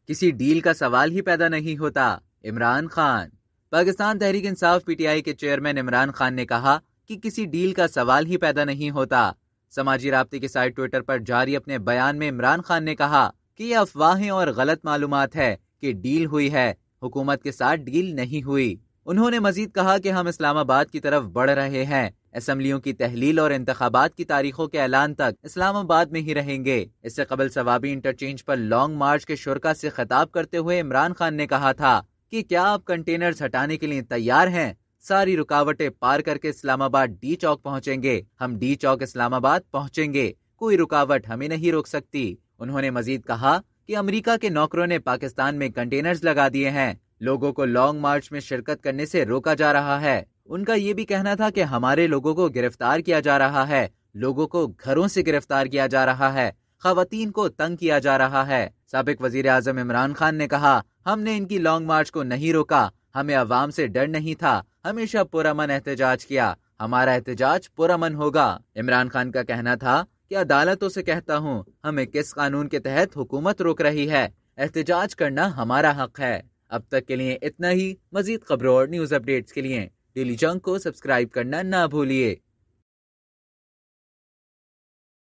کسی ڈیل کا سوال ہی پیدا نہیں ہوتا۔ Imran Khan. Pakistan Tehreek Insaf P T I کے چیئرمین عمران خان نے کہا کہ کسی ڈیل کا سوال ہی پیدا نہیں ہوتا۔ سماجی رابطے کی سائٹ ٹویٹر پر جاری اپنے بیان میں عمران خان نے کہا کہ یہ افواہیں اور غلط معلومات ہے کہ ڈیل ہوئی ہے، حکومت کے ساتھ ڈیل نہیں ہوئی۔ انہوں نے مزید کہا کہ ہم اسلام آباد کی طرف بڑھ رہے ہیں، اسمبلیوں کی تحلیل اور انتخابات کی تاریخوں کے اعلان تک اسلام آباد میں ہی رہیں گے۔ اس سے قبل ثوابی انٹرچینج پر لانگ مارچ کے شرکاء سے خطاب کرتے ہوئے عمران خان نے کہا تھا کہ کیا آپ کنٹینرز ہٹانے کے لیے تیار ہیں؟ ساری رکاوٹیں پار کر کے اسلام آباد ڈی چوک پہنچیں گے، ہم ڈی چوک اسلام آباد پہنچیں گے، کوئی رکاوٹ ہمیں نہیں روک سکتی۔ انہوں نے مزید کہا کہ امریکہ کے نوکروں نے پاکستان میں کنٹینرز لگا دیے ہیں، لوگوں کو لانگ مارچ میں شرکت کرنے سے روکا جا رہا ہے۔ ان کا یہ بھی کہنا تھا کہ ہمارے لوگوں کو گرفتار کیا جا رہا ہے، لوگوں کو گھروں سے گرفتار کیا جا رہا ہے، خواتین کو تنگ کیا جا رہا ہے۔ سابق وزیر اعظم عمران خان نے کہا، ہم نے ان کی لانگ مارچ کو نہیں روکا، ہمیں عوام سے ڈر نہیں تھا، ہمیشہ پرامن احتجاج کیا، ہمارا احتجاج پرامن ہوگا۔ عمران خان کا کہنا تھا کہ عدالتوں سے کہتا ہوں، ہمیں کس قانون کے تحت حکومت روک رہی ہے، احتجاج کرنا ہمارا حق ہے۔ اب تک کے لیے اتنا ہی۔ مزید خبروں اور نیوز اپڈیٹس کے لیے ڈیلی جنگ کو سبسکرائب کرنا نہ بھولیے۔